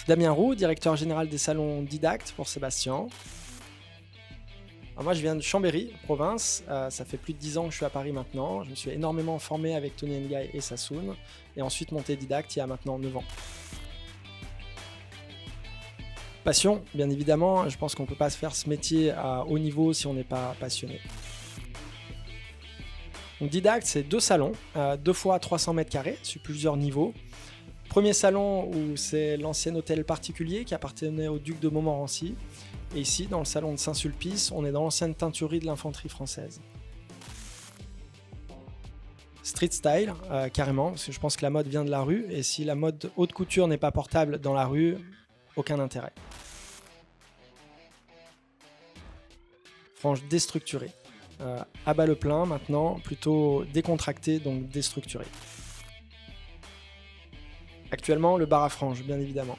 Damien Roux, directeur général des salons Didacte pour Sébastien. Alors moi, je viens de Chambéry, province. Ça fait plus de 10 ans que je suis à Paris maintenant. Je me suis énormément formé avec Tony Nguyen et Sassoon. Et ensuite monté Didacte il y a maintenant 9 ans. Passion, bien évidemment. Je pense qu'on ne peut pas se faire ce métier à haut niveau si on n'est pas passionné. Donc Didacte, c'est 2 salons, 2 fois 300 mètres carrés sur plusieurs niveaux. Premier salon où c'est l'ancien hôtel particulier qui appartenait au duc de Montmorency. Et ici, dans le salon de Saint-Sulpice, on est dans l'ancienne teinturerie de l'infanterie française. Street style, carrément, parce que je pense que la mode vient de la rue. Et si la mode haute couture n'est pas portable dans la rue, aucun intérêt. Frange déstructurée. À bas le plein maintenant, plutôt décontracté, donc déstructuré. Actuellement, le bar à franges, bien évidemment.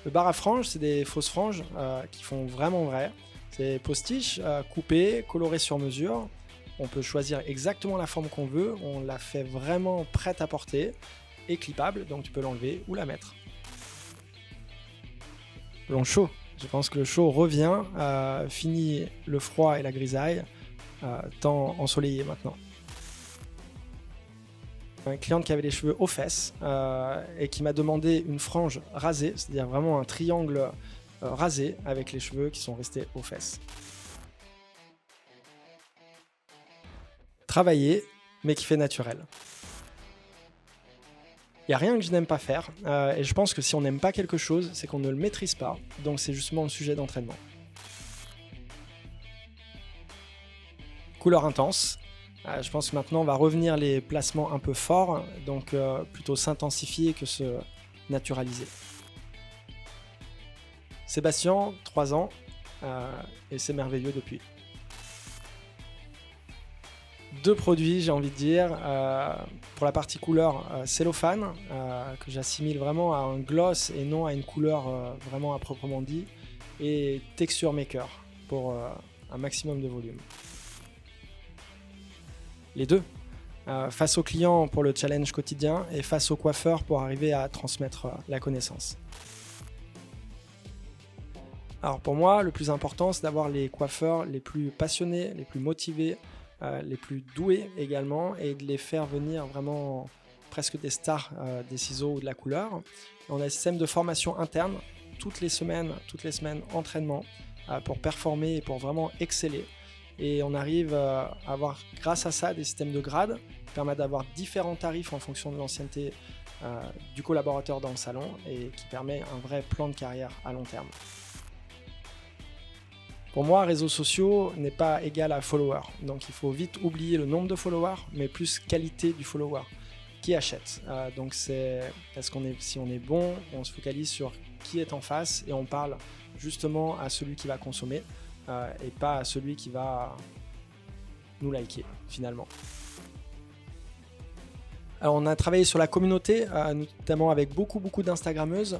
Le bar à franges, c'est des fausses franges qui font vraiment vrai. C'est postiche, coupé, coloré sur mesure. On peut choisir exactement la forme qu'on veut. On la fait vraiment prête à porter et clippable, donc tu peux l'enlever ou la mettre. Long chaud. Je pense que le chaud revient, fini le froid et la grisaille, temps ensoleillé maintenant. Une cliente qui avait les cheveux aux fesses et qui m'a demandé une frange rasée, c'est-à-dire vraiment un triangle rasé avec les cheveux qui sont restés aux fesses. Travailler, mais qui fait naturel. Il n'y a rien que je n'aime pas faire et je pense que si on n'aime pas quelque chose, c'est qu'on ne le maîtrise pas, donc c'est justement le sujet d'entraînement. Couleur intense. Je pense que maintenant on va revenir les placements un peu forts, donc plutôt s'intensifier que se naturaliser. Sébastien, 3 ans, et c'est merveilleux depuis. 2 produits, j'ai envie de dire. Pour la partie couleur, cellophane, que j'assimile vraiment à un gloss et non à une couleur vraiment à proprement dit, et texture maker pour un maximum de volume. Les deux, face au client pour le challenge quotidien et face au coiffeur pour arriver à transmettre la connaissance. Alors pour moi, le plus important, c'est d'avoir les coiffeurs les plus passionnés, les plus motivés, les plus doués également, et de les faire venir vraiment presque des stars des ciseaux ou de la couleur. On a un système de formation interne, toutes les semaines entraînement pour performer et pour vraiment exceller. Et on arrive à avoir, grâce à ça, des systèmes de grades qui permettent d'avoir différents tarifs en fonction de l'ancienneté du collaborateur dans le salon et qui permet un vrai plan de carrière à long terme. Pour moi, réseaux sociaux n'est pas égal à follower. Donc il faut vite oublier le nombre de followers, mais plus qualité du follower. Qui achète donc si on est bon, on se focalise sur qui est en face et on parle justement à celui qui va consommer. Et pas à celui qui va nous liker finalement. Alors on a travaillé sur la communauté, notamment avec beaucoup d'instagrammeuses,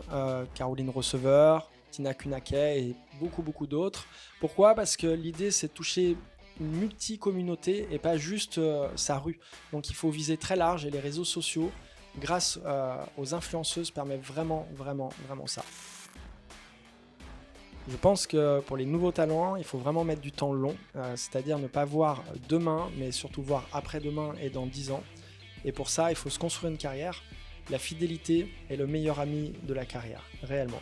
Caroline Receveur, Tina Kunaket et beaucoup d'autres. Pourquoi ? Parce que l'idée c'est de toucher une multi-communauté et pas juste sa rue. Donc il faut viser très large et les réseaux sociaux, grâce aux influenceuses, permettent vraiment ça. Je pense que pour les nouveaux talents, il faut vraiment mettre du temps long, c'est-à-dire ne pas voir demain, mais surtout voir après-demain et dans 10 ans. Et pour ça, il faut se construire une carrière. La fidélité est le meilleur ami de la carrière, réellement.